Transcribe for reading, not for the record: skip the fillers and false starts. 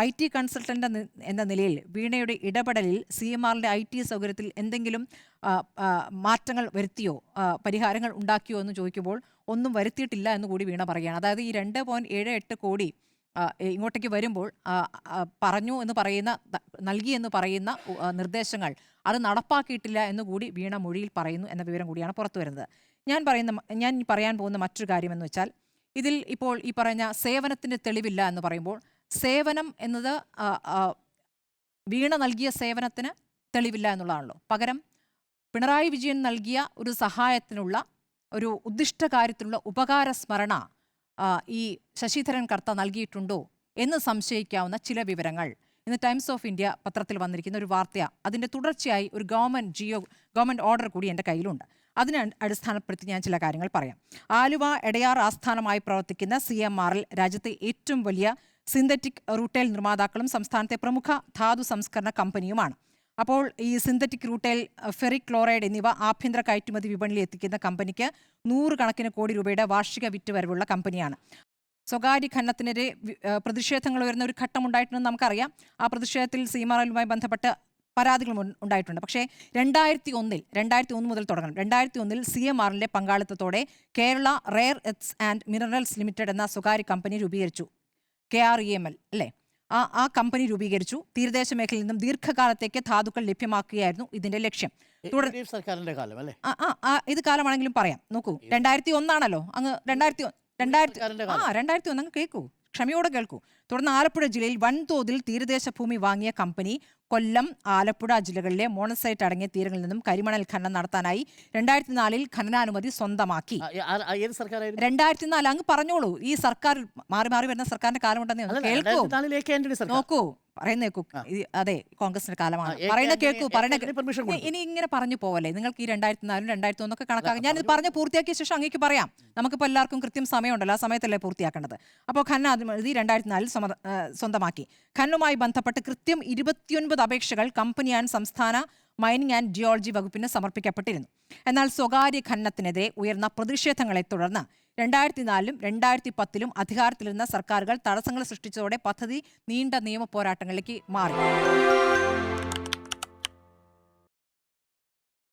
IT consultant എന്ന നിലയിൽ വീണയുടെ ഇടപെടലിൽ CMRന്റെ IT സൗകര്യത്തിൽ എന്തെങ്കിലും മാറ്റങ്ങൾ വരുത്തിയോ, പരിഹാരങ്ങൾ ഉണ്ടാക്കിയോ എന്ന് ചോദിക്കുമ്പോൾ ഒന്നും വരുത്തിയിട്ടില്ല എന്ന് കൂടി വീണ പറയുകയാണ്. അതായത് ഈ 2.78 കോടി ഇങ്ങോട്ടേക്ക് വരുമ്പോൾ പറഞ്ഞു എന്ന് പറയുന്ന, നൽകി എന്ന് പറയുന്ന നിർദ്ദേശങ്ങൾ അത് നടപ്പാക്കിയിട്ടില്ല എന്ന് കൂടി വീണ മൊഴിയിൽ പറയുന്നു എന്ന വിവരം കൂടിയാണ് പുറത്തു വരുന്നത്. ഞാൻ പറയാൻ പോകുന്ന മറ്റൊരു കാര്യമെന്ന് വെച്ചാൽ, ഇതിൽ ഇപ്പോൾ ഈ പറഞ്ഞ സേവനത്തിൻ്റെ തെളിവില്ല എന്ന് പറയുമ്പോൾ, സേവനം എന്നത് വീണ നൽകിയ സേവനത്തിന് തെളിവില്ല എന്നുള്ളതാണല്ലോ. പകരം പിണറായി വിജയൻ നൽകിയ ഒരു സഹായത്തിനുള്ള, ഒരു ഉദ്ദിഷ്ട കാര്യത്തിലുള്ള ഉപകാര സ്മരണ ഈ ശശിധരൻ കർത്ത നൽകിയിട്ടുണ്ടോ എന്ന് സംശയിക്കാവുന്ന ചില വിവരങ്ങൾ ഇന്ന് ടൈംസ് ഓഫ് ഇന്ത്യ പത്രത്തിൽ വന്നിരിക്കുന്ന ഒരു വാർത്തയാണ്. അതിൻ്റെ തുടർച്ചയായി ഒരു ഗവൺമെൻറ് ഓർഡർ കൂടി എൻ്റെ കയ്യിലുണ്ട്. അതിനെ അടിസ്ഥാനപ്പെടുത്തി ഞാൻ ചില കാര്യങ്ങൾ പറയാം. ആലുവ എടയാർ ആസ്ഥാനമായി പ്രവർത്തിക്കുന്ന CMRL രാജ്യത്തെ ഏറ്റവും വലിയ സിന്തറ്റിക് റൂട്ടൈൽ നിർമ്മാതാക്കളും സംസ്ഥാനത്തെ പ്രമുഖ ധാതു സംസ്കരണ കമ്പനിയുമാണ്. അപ്പോൾ ഈ സിന്തറ്റിക് റൂട്ടൈൽ, ഫെറിക് ക്ലോറൈഡ് എന്നിവ ആഭ്യന്തര കയറ്റുമതി വിപണിയിൽ എത്തിക്കുന്ന കമ്പനിക്ക് 100 കണക്കിന് കോടി രൂപയുടെ വാർഷിക വിറ്റുവരവുള്ള കമ്പനിയാണ്. സ്വകാര്യ ഖനനത്തിനെതിരെ പ്രതിഷേധങ്ങൾ ഉയർന്ന ഒരു ഘട്ടം ഉണ്ടായിട്ടുണ്ടെന്ന് നമുക്കറിയാം. ആ പ്രതിഷേധത്തിൽ CMRLുമായി ബന്ധപ്പെട്ട് പരാതികൾ ഉണ്ടായിട്ടുണ്ട്. പക്ഷേ 2001 മുതൽ തുടങ്ങണം. 2001 CMRLന്റെ പങ്കാളിത്തത്തോടെ Kerala rare earth and minerals limited എന്ന സ്വകാര്യ കമ്പനി രൂപീകരിച്ചു. KREML അല്ലേ? ആ കമ്പനി രൂപീകരിച്ചു. തീരദേശ മേഖലയിൽ നിന്നും ദീർഘകാലത്തേക്ക് ധാതുക്കൾ ലഭ്യമാക്കുകയായിരുന്നു ഇതിന്റെ ലക്ഷ്യം. ഇത് കാലമാണെങ്കിലും പറയാം. നോക്കൂ, 2001 ആണല്ലോ. അങ്ങ് 2001 അങ്ങ് കേൾക്കൂ, ക്ഷമയോടെ കേൾക്കൂ. തുടർന്ന് ആലപ്പുഴ ജില്ലയിൽ വൻതോതിൽ തീരദേശ ഭൂമി വാങ്ങിയ കമ്പനി കൊല്ലം, ആലപ്പുഴ ജില്ലകളിലെ മോണസൈറ്റ് അടങ്ങിയ തീരങ്ങളിൽ നിന്നും കരിമണൽ ഖനനം നടത്താനായി 2004 ഖനനാനുമതി സ്വന്തമാക്കി. 2004 അങ്ങ് പറഞ്ഞോളൂ. ഈ സർക്കാർ മാറി മാറി വരുന്ന സർക്കാരിന്റെ കാലമുണ്ടെന്ന് കേൾക്കൂ, നോക്കൂ, പറയുന്നേക്കൂ. അതെ, കോൺഗ്രസിന്റെ കാലമാണ്. ഇനി ഇങ്ങനെ പറഞ്ഞു പോവല്ലേ? നിങ്ങൾക്ക് ഈ 2004 2001 കണക്കാക്കി ഞാൻ ഇത് പറഞ്ഞ് പൂർത്തിയാക്കിയ ശേഷം അങ്ങേക്ക് പറയാം. നമുക്കിപ്പോൾ എല്ലാവർക്കും കൃത്യം സമയമുണ്ടല്ലോ, ആ സമയത്തല്ലേ പൂർത്തിയാക്കേണ്ടത്. അപ്പോൾ ഖനനാനുമതി 2004 സ്വന്തമാക്കി. ഖനനുമായി ബന്ധപ്പെട്ട് കൃത്യം 29 അപേക്ഷകൾ കമ്പനി ആൻഡ് സംസ്ഥാന മൈനിങ് ആൻഡ് ജിയോളജി വകുപ്പിന് സമർപ്പിക്കപ്പെട്ടിരുന്നു. എന്നാൽ സ്വകാര്യ ഖനനത്തിനെതിരെ ഉയർന്ന പ്രതിഷേധങ്ങളെ തുടർന്ന് 2004 2010 അധികാരത്തിലിരുന്ന സർക്കാരുകൾ തടസ്സങ്ങൾ സൃഷ്ടിച്ചതോടെ പദ്ധതി നീണ്ട നിയമ പോരാട്ടങ്ങളിലേക്ക് മാറി.